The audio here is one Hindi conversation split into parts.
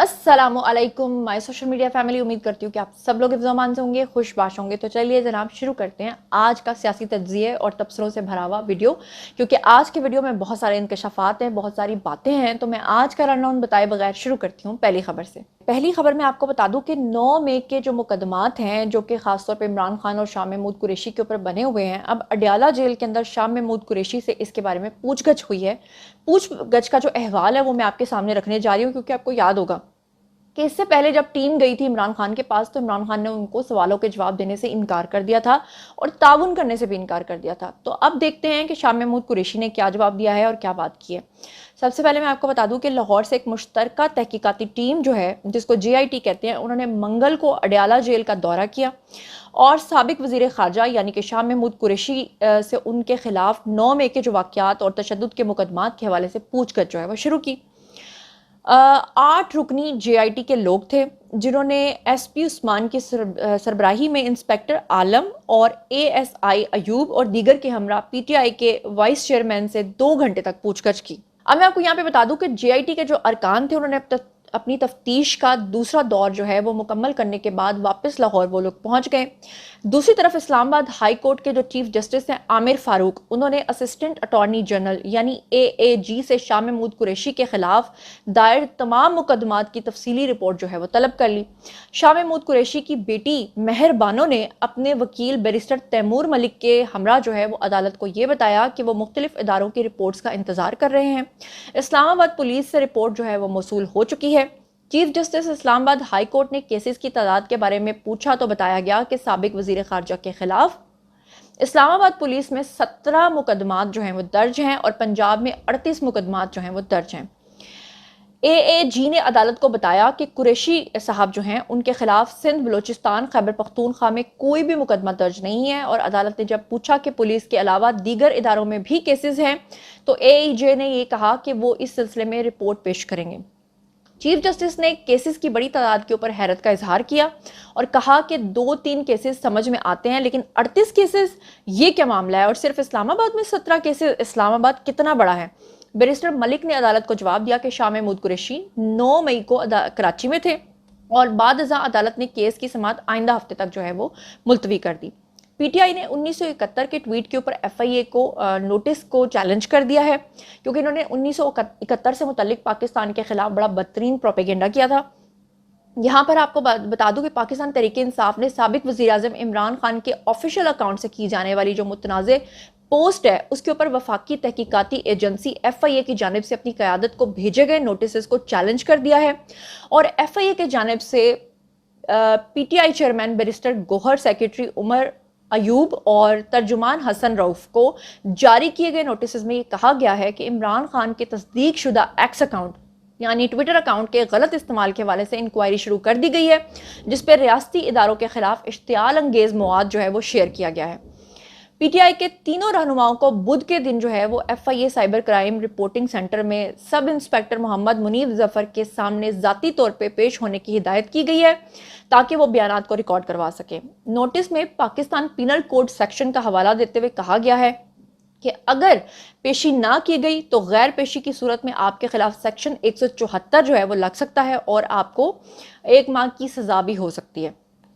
अस्सलामुअलैकुम माय सोशल मीडिया फैमिली। उम्मीद करती हूँ कि आप सब लोग इज़्ज़ामान से होंगे, खुशबाश होंगे। तो चलिए जनाब शुरू करते हैं आज का सियासी तज्ज़िये और तबसरों से भरा हुआ वीडियो, क्योंकि आज के वीडियो में बहुत सारे इंकशाफात हैं, बहुत सारी बातें हैं। तो मैं आज का रनडाउन बताए बगैर शुरू करती हूँ पहली खबर से। पहली खबर में आपको बता दूं कि 9 मई के जो मुकदमात हैं, जो कि खासतौर पर इमरान खान और शाह महमूद कुरैशी के ऊपर बने हुए हैं, अब अडयाला जेल के अंदर शाह महमूद कुरैशी से इसके बारे में पूछगछ हुई है। पूछगछ का जो अहवाल है वो मैं आपके सामने रखने जा रही हूँ, क्योंकि आपको याद होगा कि इससे पहले जब टीम गई थी इमरान खान के पास, तो इमरान खान ने उनको सवालों के जवाब देने से इनकार कर दिया था और ताउन करने से भी इनकार कर दिया था। तो अब देखते हैं कि शाह महमूद कुरैशी ने क्या जवाब दिया है और क्या बात की है। सबसे पहले मैं आपको बता दूं कि लाहौर से एक मुश्तरका तहकीकाती टीम जो है, जिसको JIT कहते हैं, उन्होंने मंगल को अडयाला जेल का दौरा किया और साबिक वजीर खारजा यानी कि शाह महमूद कुरैशी से उनके खिलाफ 9 मई के जो वाक़यात और तशद्दुद के मुकदमात के हवाले से पूछगछ जो है वो शुरू की। 8 रुकनी JIT के लोग थे, जिन्होंने SP उस्मान की सरबराही में इंस्पेक्टर आलम और ASI अयूब और दीगर के हमरा PTI के वाइस चेयरमैन से 2 घंटे तक पूछगछ की। अब मैं आपको यहाँ पे बता दूं कि JIT के जो अरकान थे, उन्होंने अपनी तफ्तीश का दूसरा दौर जो है वो मुकम्मल करने के बाद वापस लाहौर वो लोग पहुंच गए। दूसरी तरफ इस्लामाबाद हाई कोर्ट के जो चीफ जस्टिस हैं आमिर फारूक, उन्होंने असिस्टेंट अटॉर्नी जनरल यानी AAG से शाह महमूद कुरैशी के खिलाफ दायर तमाम मुकदमात की तफसीली रिपोर्ट जो है वो तलब कर ली। शाह महमूद कुरैशी की बेटी मेहर बानो ने अपने वकील बैरिस्टर तैमूर मलिक के हमरा जो है वो अदालत को ये बताया कि वो मुख्तलिफ इदारों की रिपोर्ट्स का इंतजार कर रहे हैं। इस्लामाबाद पुलिस से रिपोर्ट जो है वो मौसूल हो चुकी है। Chief justice Islamabad high court ने केसेस की तादाद के बारे में पूछा तो बताया गया कि साबिक वजीर खारजा के खिलाफ इस्लामाबाद पुलिस में 17 मुकदमात जो हैं वो दर्ज हैं और पंजाब में 38 मुकदमात जो हैं वो दर्ज हैं। AAG ने अदालत को बताया कि कुरैशी साहब जो हैं उनके खिलाफ सिंध, बलोचिस्तान, खैबर पख्तूनख्वा में कोई भी मुकदमा दर्ज नहीं है। और अदालत ने जब पूछा कि पुलिस के अलावा दीगर इदारों में भी केसेस हैं, तो AAG ने ये कहा कि वो इस सिलसिले में रिपोर्ट पेश करेंगे। चीफ जस्टिस ने केसेस की बड़ी तादाद के ऊपर हैरत का इजहार किया और कहा कि 2-3 केसेस समझ में आते हैं, लेकिन 38 केसेस, ये क्या मामला है? और सिर्फ इस्लामाबाद में 17 केसेस, इस्लामाबाद कितना बड़ा है? बैरिस्टर मलिक ने अदालत को जवाब दिया कि शाह महमूद कुरैशी 9 मई को कराची में थे और बाद अज़ां अदालत ने केस की समाअत आइंदा हफ्ते तक जो है वो मुलतवी कर दी। PTI ने 1971 के ट्वीट के ऊपर FIA को नोटिस को चैलेंज कर दिया है, क्योंकि इन्होंने 1971 से मुतल्लिक पाकिस्तान के खिलाफ बड़ा बदतरीन प्रोपेगेंडा किया था। यहाँ पर आपको बता दूं कि पाकिस्तान तहरीक इंसाफ ने साबिक वज़ीर आज़म इमरान खान के ऑफिशियल अकाउंट से की जाने वाली जो मुतनाज़े पोस्ट है, उसके ऊपर वफाकी तहकीकाती एजेंसी FIA की जानिब से अपनी क़यादत को भेजे गए नोटिस को चैलेंज कर दिया है। और FIA के जानिब से PTI chairman barrister Gohar, secretary Umar Ayub और तर्जुमान हसन रऊफ को जारी किए गए नोटिस में ये कहा गया है कि इमरान खान के तस्दीक शुदा एक्स अकाउंट यानी ट्विटर अकाउंट के गलत इस्तेमाल के हवाले से इंक्वायरी शुरू कर दी गई है, जिस पर रियासती इदारों के खिलाफ इश्तियाल अंगेज मवाद जो है वो शेयर किया गया है। PTI के तीनों रहनुमाओं को बुध के दिन जो है वो FIA cyber crime reporting centre में सब इंस्पेक्टर मोहम्मद मुनीब जफर के सामने जाती तौर पे पेश होने की हिदायत की गई है, ताकि वो बयानात को रिकॉर्ड करवा सके। नोटिस में पाकिस्तान पिनल कोड सेक्शन का हवाला देते हुए कहा गया है कि अगर पेशी ना की गई तो गैर पेशी की सूरत में आपके खिलाफ सेक्शन 174 जो है वो लग सकता है और आपको 1 माह की सजा भी हो सकती है।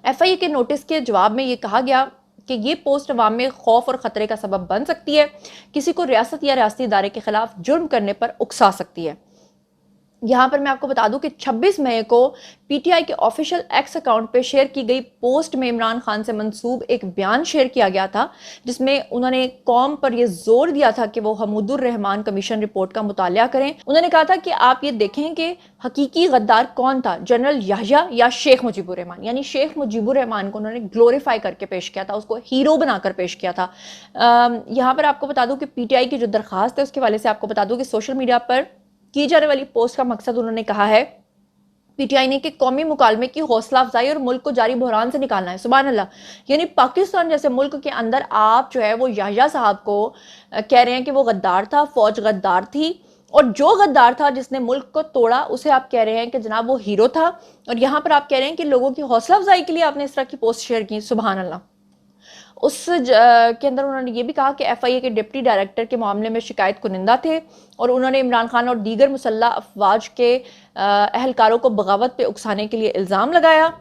FIA के नोटिस के जवाब में ये कहा गया कि ये पोस्ट अवाम में खौफ और ख़तरे का सबब बन सकती है, किसी को रियासत या रियासती इदारे के खिलाफ जुर्म करने पर उकसा सकती है। यहाँ पर मैं आपको बता दूं कि 26 मई को PTI के ऑफिशियल एक्स अकाउंट पे शेयर की गई पोस्ट में इमरान खान से मंसूब एक बयान शेयर किया गया था, जिसमें उन्होंने कौम पर यह जोर दिया था कि वो हमूदुर रहमान कमीशन रिपोर्ट का मुतालिया करें। उन्होंने कहा था कि आप ये देखें कि हकीकी गद्दार कौन था, जनरल याहिया या शेख मुजीबुर रहमान। यानी शेख मुजीबुर रहमान को उन्होंने ग्लोरीफाई करके पेश किया था, उसको हीरो बनाकर पेश किया था। यहाँ पर आपको बता दूं कि PTI की जो दरखास्त है उसके वाले से आपको बता दूं कि सोशल मीडिया पर की जाने वाली पोस्ट का मकसद उन्होंने कहा है PTI ने कि कौमी मुकालमे की हौसला अफजाई और मुल्क को जारी बहरान से निकालना है। सुभान अल्लाह, यानी पाकिस्तान जैसे मुल्क के अंदर आप जो है वो याहिया साहब को कह रहे हैं कि वो गद्दार था, फौज गद्दार थी, और जो गद्दार था जिसने मुल्क को तोड़ा उसे आप कह रहे हैं कि जनाब वो हीरो था। और यहाँ पर आप कह रहे हैं कि लोगों की हौसला अफजाई के लिए आपने इस तरह की पोस्ट शेयर की। सुभान अल्लाह। उस के अंदर उन्होंने ये भी कहा कि FIA के डिप्टी डायरेक्टर के मामले में शिकायत कुनिंदा थे और उन्होंने इमरान खान और दीगर मुसल्लह अफवाज के अहलकारों को बगावत पे उकसाने के लिए इल्ज़ाम लगाया।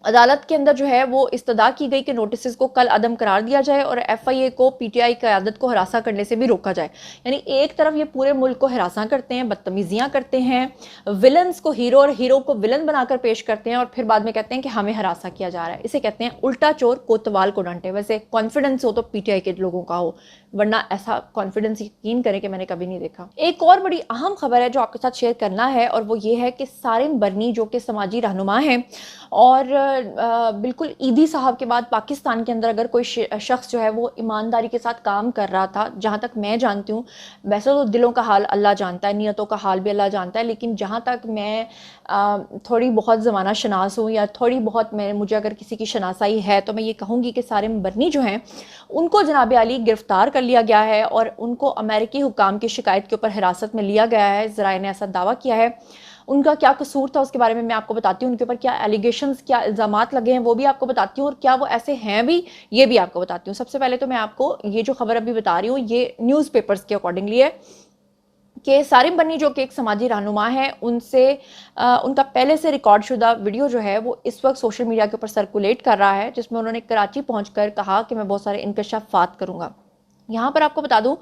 अदालत के अंदर जो है वो इस्तदा की गई कि नोटिस को कल अदम करार दिया जाए और FIA को PTI क़यादत को हरासा करने से भी रोका जाए। यानी एक तरफ ये पूरे मुल्क को हरासा करते हैं, बदतमीजियाँ करते हैं, विलन्स को हीरो और हीरो को विलन बनाकर पेश करते हैं और फिर बाद में कहते हैं कि हमें हरासा किया जा रहा है। इसे कहते हैं उल्टा चोर कोतवाल को डांटे। वैसे कॉन्फिडेंस हो तो PTI के लोगों का हो, वरना ऐसा कॉन्फिडेंस यकीन करें कि मैंने कभी नहीं देखा। एक और बड़ी अहम खबर है जो आपके साथ शेयर करना है और वो ये है कि सारिम बरनी जो कि समाजी रहनुमा हैं और बिल्कुल ईदी साहब के बाद पाकिस्तान के अंदर अगर कोई शख्स जो है वो ईमानदारी के साथ काम कर रहा था, जहाँ तक मैं जानती हूँ, वैसे तो दिलों का हाल अल्लाह जानता है, नियतों का हाल भी अल्लाह जानता है, लेकिन जहाँ तक मैं थोड़ी बहुत ज़माना शनास हूँ या थोड़ी बहुत मुझे अगर किसी की शनासाई है तो मैं ये कहूँगी कि सारिम बरनी जो हैं उनको जनाब आली गिरफ्तार कर लिया गया है और उनको अमेरिकी हुकाम की शिकायत के ऊपर हिरासत में लिया गया है। ज़राए ने ऐसा दावा किया है। उनका क्या कसूर था उसके बारे में मैं आपको बताती हूँ, उनके ऊपर क्या एलिगेशंस, क्या इल्ज़ामात लगे हैं वो भी आपको बताती हूँ और क्या वो ऐसे हैं भी, ये भी आपको बताती हूँ। सबसे पहले तो मैं आपको ये जो खबर अभी बता रही हूँ ये न्यूज़पेपर्स के अकॉर्डिंगली है कि सारिम बन्नी जो कि एक समाजी रहनुमा है, उनसे उनका पहले से रिकॉर्ड शुदा वीडियो जो है वो इस वक्त सोशल मीडिया के ऊपर सर्कुलेट कर रहा है, जिसमें उन्होंने कराची पहुंचकर कहा कि मैं बहुत सारे इंकशाफात करूंगा। यहाँ पर आपको बता दूं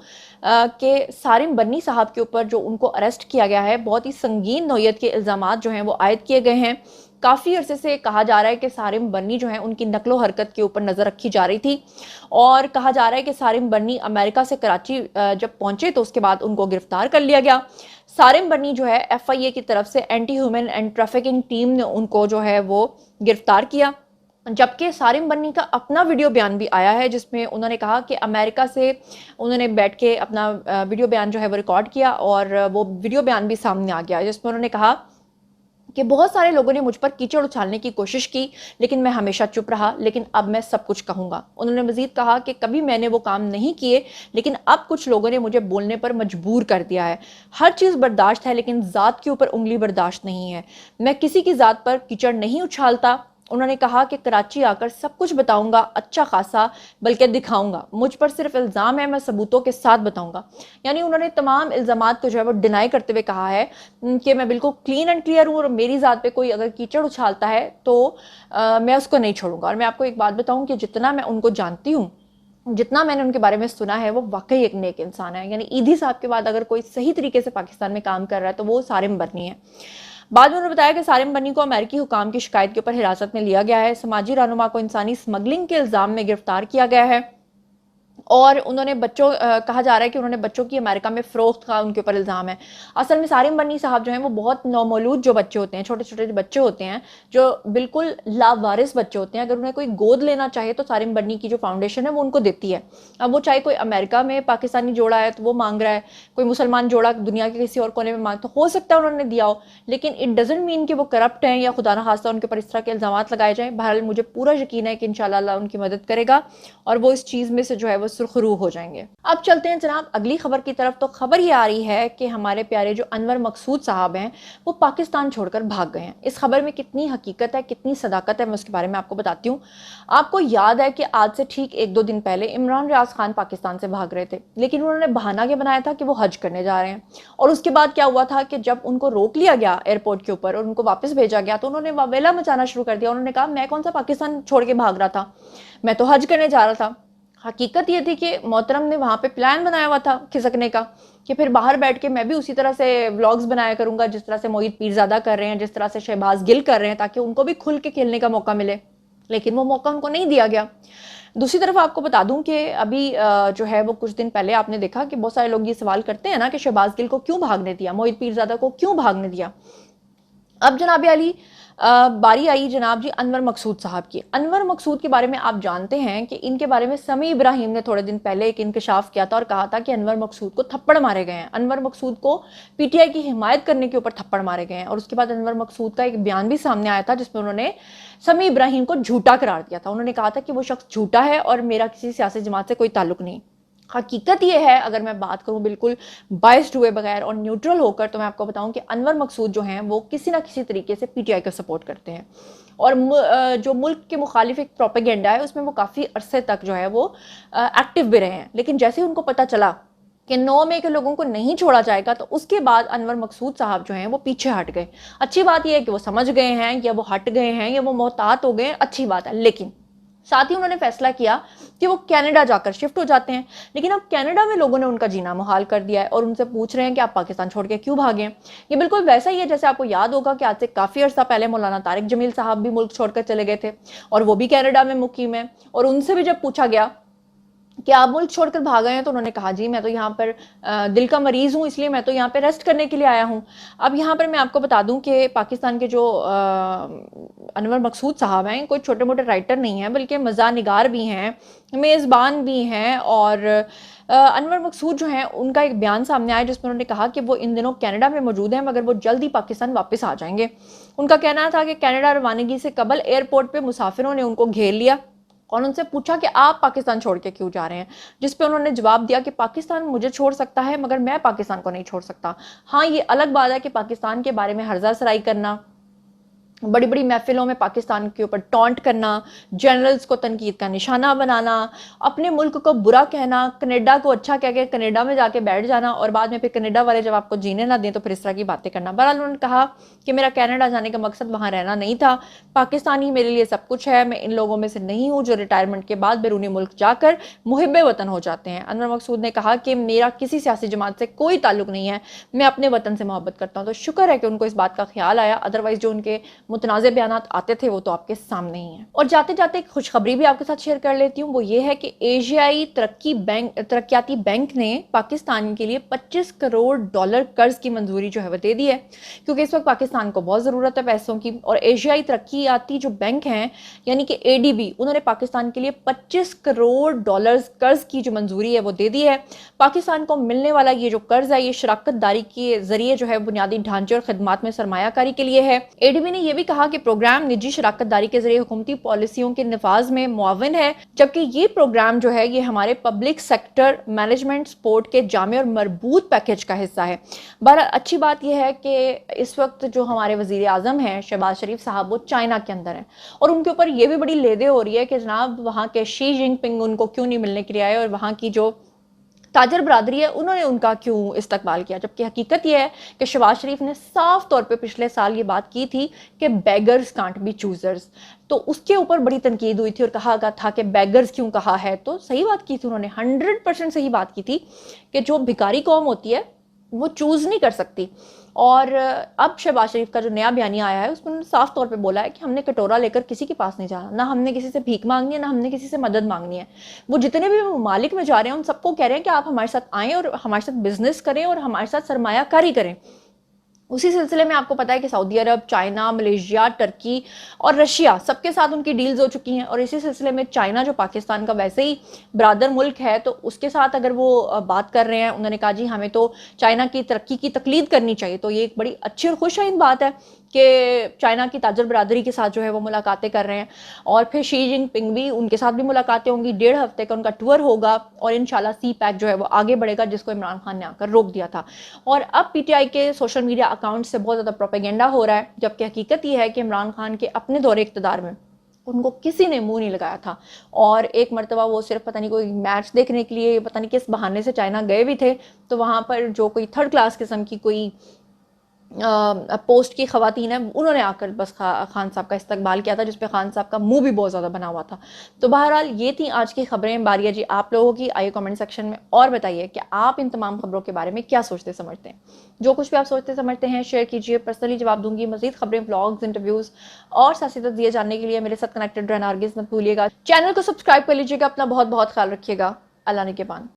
कि सारिम बन्नी साहब के ऊपर जो उनको अरेस्ट किया गया है, बहुत ही संगीन नौयत के इल्ज़ामात जो हैं वो आयद किए गए हैं। काफ़ी अरसे से कहा जा रहा है कि सारिम बन्नी जो है उनकी नकलो हरकत के ऊपर नज़र रखी जा रही थी और कहा जा रहा है कि सारिम बन्नी अमेरिका से कराची जब पहुंचे तो उसके बाद उनको गिरफ्तार कर लिया गया। सारिम बन्नी जो है FIA की तरफ से anti human and trafficking team ने उनको जो है वो गिरफ्तार किया, जबकि सारिम बन्नी का अपना वीडियो बयान भी आया है जिसमें उन्होंने कहा कि अमेरिका से उन्होंने बैठ के अपना वीडियो बयान जो है वो रिकॉर्ड किया और वो वीडियो बयान भी सामने आ गया जिसमें उन्होंने कहा कि बहुत सारे लोगों ने मुझ पर कीचड़ उछालने की कोशिश की लेकिन मैं हमेशा चुप रहा, लेकिन अब मैं सब कुछ कहूँगा। उन्होंने मजीद कहा कि कभी मैंने वो काम नहीं किए लेकिन अब कुछ लोगों ने मुझे बोलने पर मजबूर कर दिया है। हर चीज़ बर्दाश्त है लेकिन ज़ात के ऊपर उंगली बर्दाश्त नहीं है। मैं किसी की ज़ात पर कीचड़ नहीं उछालता। उन्होंने कहा कि कराची आकर सब कुछ बताऊंगा, अच्छा खासा, बल्कि दिखाऊंगा। मुझ पर सिर्फ इल्ज़ाम है, मैं सबूतों के साथ बताऊंगा। यानी उन्होंने तमाम इल्ज़ामात को जो है वो डिनाई करते हुए कहा है कि मैं बिल्कुल क्लीन एंड क्लियर हूँ और मेरी ज़ात पे कोई अगर कीचड़ उछालता है तो मैं उसको नहीं छोड़ूंगा। और मैं आपको एक बात बताऊँ कि जितना मैं उनको जानती हूँ, जितना मैंने उनके बारे में सुना है, वो वाकई एक नेक इंसान है। यानी ईदी साहब के बाद अगर कोई सही तरीके से पाकिस्तान में काम कर रहा है तो वो सारिम बरनी है। बाद में उन्होंने बताया कि सारिम बन्नी को अमेरिकी हुकाम की शिकायत के ऊपर हिरासत में लिया गया है। समाजी रहनुमा को इंसानी स्मगलिंग के इल्ज़ाम में गिरफ्तार किया गया है और उन्होंने कहा जा रहा है कि उन्होंने बच्चों की अमेरिका में फ़रोख्त का उनके ऊपर इल्ज़ाम है। असल में सारिम बन्नी साहब जो हैं वो बहुत नौमौलूद जो बच्चे होते हैं, छोटे छोटे जो बच्चे होते हैं, जो बिल्कुल लावारिस बच्चे होते हैं, अगर उन्हें कोई गोद लेना चाहे तो सारिम बन्नी की जो फाउंडेशन है वो उनको देती है। अब वो चाहे कोई अमेरिका में पाकिस्तानी जोड़ा है तो वो मांग रहा है, कोई मुसलमान जोड़ा दुनिया के किसी और कोने में मांग, तो हो सकता है उन्होंने दिया हो, लेकिन इट डजेंट मीन कि वो करप्ट हैं या खुदा न खास्ता उनके ऊपर इस तरह के इल्ज़ाम लगाए जाएँ। बहरहाल मुझे पूरा यकीन है कि इंशाल्लाह अल्लाह उनकी मदद करेगा और वो इस चीज़ में से जो है वो सुरखरू हो जाएंगे। अब चलते हैं जनाब अगली खबर की तरफ। तो खबर ये आ रही है कि हमारे प्यारे जो अनवर मकसूद साहब हैं वो पाकिस्तान छोड़कर भाग गए हैं। इस खबर में कितनी हकीकत है, कितनी सदाकत है, मैं उसके बारे में आपको बताती हूँ। आपको याद है कि आज से ठीक 1-2 दिन पहले इमरान रियाज खान पाकिस्तान से भाग रहे थे, लेकिन उन्होंने बहाना क्या बनाया था कि वो हज करने जा रहे हैं। और उसके बाद क्या हुआ था कि जब उनको रोक लिया गया एयरपोर्ट के ऊपर और उनको वापस भेजा गया तो उन्होंने वावेला मचाना शुरू कर दिया। उन्होंने कहा मैं कौन सा पाकिस्तान छोड़ के भाग रहा था, मैं तो हज करने जा रहा था। हकीकत ये थी कि मोहतरम ने वहाँ पे प्लान बनाया हुआ था खिसकने का कि फिर बाहर बैठ के मैं भी उसी तरह से व्लॉग्स बनाया करूंगा जिस तरह से मोहित पीरजादा कर रहे हैं, जिस तरह से शहबाज गिल कर रहे हैं, ताकि उनको भी खुल के खेलने का मौका मिले, लेकिन वो मौका उनको नहीं दिया गया। दूसरी तरफ आपको बता दूं कि अभी जो है वो कुछ दिन पहले आपने देखा कि बहुत सारे लोग ये सवाल करते हैं ना कि शहबाज गिल को क्यों भागने दिया, मोहित पीरजादा को क्यों भागने दिया। अब जनाब अली बारी आई जनाब जी अनवर मकसूद साहब की। अनवर मकसूद के बारे में आप जानते हैं कि इनके बारे में समी इब्राहिम ने थोड़े दिन पहले एक इंकशाफ किया था और कहा था कि अनवर मकसूद को थप्पड़ मारे गए हैं, अनवर मकसूद को PTI की हिमायत करने के ऊपर थप्पड़ मारे गए हैं। और उसके बाद अनवर मकसूद का एक बयान भी सामने आया था जिसमें उन्होंने समी इब्राहिम को झूठा करार दिया था। उन्होंने कहा था कि वो शख्स झूठा है और मेरा किसी सियासी जमात से कोई ताल्लुक नहीं। हकीकत ये है, अगर मैं बात करूं बिल्कुल बायस्ड हुए बगैर और न्यूट्रल होकर, तो मैं आपको बताऊं कि अनवर मकसूद जो हैं वो किसी ना किसी तरीके से PTI का सपोर्ट करते हैं और जो मुल्क के मुखालिफ एक प्रोपेगेंडा है उसमें वो काफ़ी अरसे तक जो है वो एक्टिव भी रहे हैं। लेकिन जैसे ही उनको पता चला कि 9 मई के लोगों को नहीं छोड़ा जाएगा, तो उसके बाद अनवर मकसूद साहब जो हैं वो पीछे हट गए। अच्छी बात यह है कि वो समझ गए हैं या वो हट गए हैं या वो मोहतात हो गए हैं, अच्छी बात है। लेकिन साथ ही उन्होंने फैसला किया कि वो कनाडा जाकर शिफ्ट हो जाते हैं। लेकिन अब कनाडा में लोगों ने उनका जीना मुहाल कर दिया है और उनसे पूछ रहे हैं कि आप पाकिस्तान छोड़ के क्यों भागे। ये बिल्कुल वैसा ही है जैसे आपको याद होगा कि आज से काफ़ी अर्सा पहले मौलाना तारिक जमील साहब भी मुल्क छोड़कर चले गए थे और वो भी कनाडा में मुकीम है। और उनसे भी जब पूछा गया कि आप मुल्क छोड़कर भाग गए हैं, तो उन्होंने कहा जी मैं तो यहाँ पर दिल का मरीज हूँ, इसलिए मैं तो यहाँ पर रेस्ट करने के लिए आया हूँ। अब यहाँ पर मैं आपको बता दूं कि पाकिस्तान के जो अनवर मकसूद साहब हैं कोई छोटे मोटे राइटर नहीं हैं, बल्कि मज़ा निगार भी हैं, मेज़बान भी हैं। और अनवर मकसूद जो हैं उनका एक बयान सामने आया जिसमें उन्होंने कहा कि वो इन दिनों कनाडा में मौजूद हैं, मगर वो जल्द ही पाकिस्तान वापस आ जाएंगे। उनका कहना था कि कनाडा रवानगी से कबल एयरपोर्ट पर मुसाफिरों ने उनको घेर लिया और उनसे पूछा कि आप पाकिस्तान छोड़ के क्यों जा रहे हैं, जिस पे उन्होंने जवाब दिया कि पाकिस्तान मुझे छोड़ सकता है मगर मैं पाकिस्तान को नहीं छोड़ सकता। हाँ, ये अलग बात है कि पाकिस्तान के बारे में हर्जा सराई करना, बड़ी बड़ी महफिलों में पाकिस्तान के ऊपर टॉन्ट करना, जनरल्स को तनकीद का निशाना बनाना, अपने मुल्क को बुरा कहना, कनाडा को अच्छा कह के कनाडा में जाके बैठ जाना और बाद में फिर कनाडा वाले जब आपको जीने ना दें तो फिर इस तरह की बातें करना। बहरहाल उन्होंने कहा कि मेरा कनाडा जाने का मकसद वहाँ रहना नहीं था, पाकिस्तान ही मेरे लिए सब कुछ है। मैं इन लोगों में से नहीं हूँ जो रिटायरमेंट के बाद बैरूनी मुल्क जाकर मुहिब्बे वतन हो जाते हैं। अनवर मकसूद ने कहा कि मेरा किसी सियासी जमात से कोई ताल्लुक नहीं है, मैं अपने वतन से मोहब्बत करता हूँ। तो शुक्र है कि उनको इस बात का ख्याल आया, अदरवाइज जो उनके मुतनाज़े बयानात आते थे वो तो आपके सामने ही हैं। और जाते जाते एक खुशखबरी भी आपके साथ शेयर कर लेती हूँ, वो ये है कि एशियाई तरक्याती बैंक ने पाकिस्तान के लिए $25 करोड़ कर्ज की मंजूरी जो है वो दे दी है, क्योंकि इस वक्त पाकिस्तान को बहुत ज़रूरत है पैसों की। और एशियाई तरक्याती जो बैंक हैं यानी कि ADB, उन्होंने पाकिस्तान के लिए $25 करोड़ कर्ज की जो मंजूरी है वो दे दी है। पाकिस्तान को मिलने वाला ये जो कर्ज है ये शराकत दारी के जरिए जो है बुनियादी ढांचे और खदमात में सरमायाकारी के लिए है। ADB ने यह भी कहा कि प्रोग्राम निजी शराकत दारी के जरिए हुकूमती पॉलिसियों के नफाज में मुआविन है, जबकि ये प्रोग्राम जो है ये हमारे पब्लिक सेक्टर मैनेजमेंट सपोर्ट के जामे और मरबूत पैकेज का हिस्सा है। बहरहाल अच्छी बात यह है कि इस वक्त जो हमारे वजीर आजम हैं शहबाज शरीफ साहब, वो चाइना के अंदर हैं और उनके ऊपर यह भी बड़ी लेदे हो रही है कि जनाब वहाँ के शी जिनपिंग उनको क्यों नहीं मिलने के लिए आए और वहाँ की जो ताजर बरादरी है उन्होंने उनका क्यों इस्तकबाल किया। जबकि हकीकत यह है कि शहबाज शरीफ ने साफ तौर पे पिछले साल ये बात की थी कि बेगर्स कांट बी चूजर्स, तो उसके ऊपर बड़ी तनकीद हुई थी और कहा गया था कि बेगर्स क्यों कहा है। तो सही बात की थी उन्होंने, 100% सही बात की थी कि जो भिखारी कौम होती है वो चूज नहीं कर सकती। और अब शहबाज शरीफ का जो नया बयानिया आया है उसमें उन्होंने साफ तौर पे बोला है कि हमने कटोरा लेकर किसी के पास नहीं जाना, ना हमने किसी से भीख मांगनी है, ना हमने किसी से मदद मांगनी है। वो जितने भी ममालिक में जा रहे हैं उन सबको कह रहे हैं कि आप हमारे साथ आएँ और हमारे साथ बिजनेस करें और हमारे साथ सरमायाकारी करें। उसी सिलसिले में आपको पता है कि सऊदी अरब, चाइना, मलेशिया, टर्की और रशिया सबके साथ उनकी डील्स हो चुकी हैं। और इसी सिलसिले में चाइना जो पाकिस्तान का वैसे ही ब्रादर मुल्क है, तो उसके साथ अगर वो बात कर रहे हैं, उन्होंने कहा जी हमें तो चाइना की तरक्की की तकलीद करनी चाहिए। तो ये एक बड़ी अच्छी और खुशआइन बात है कि चाइना की ताजर बरादरी के साथ जो है वो मुलाकातें कर रहे हैं। और फिर शी जिनपिंग भी, उनके साथ भी मुलाकातें होंगी, 1.5 हफ्ते का उनका टूर होगा और इंशाल्लाह CPEC जो है वो आगे बढ़ेगा, जिसको इमरान खान ने आकर रोक दिया था। और अब PTI के सोशल मीडिया अकाउंट से बहुत ज़्यादा प्रोपेगेंडा हो रहा है, जबकि हकीकत ये है कि इमरान खान के अपने दौरे इक़्तिदार में उनको किसी ने मुंह नहीं लगाया था। और एक मरतबा वो सिर्फ पता नहीं कोई मैच देखने के लिए पता नहीं किस बहाने से चाइना गए भी थे, तो वहाँ पर जो कोई 3rd क्लास किस्म की कोई पोस्ट की खवातीन है उन्होंने आकर बस खान साहब का इस्तकबाल किया था, जिसपे खान साहब का मुंह भी बहुत ज़्यादा बना हुआ था। तो बहरहाल ये थी आज की खबरें। बारिया जी आप लोगों की, आइए कमेंट सेक्शन में और बताइए कि आप इन तमाम खबरों के बारे में क्या सोचते समझते हैं। जो कुछ भी आप सोचते समझते हैं शेयर कीजिए, पर्सनली जवाब दूंगी। मजीद खबरें, व्लॉग्स, इंटरव्यूज़ और सियासी तज्ज़िये जानने के लिए मेरे साथ कनेक्टेड रहना हरगिज़ मत भूलिएगा। चैनल को सब्सक्राइब कर लीजिएगा। अपना बहुत बहुत ख्याल रखिएगा। अल्लाह ने के बान।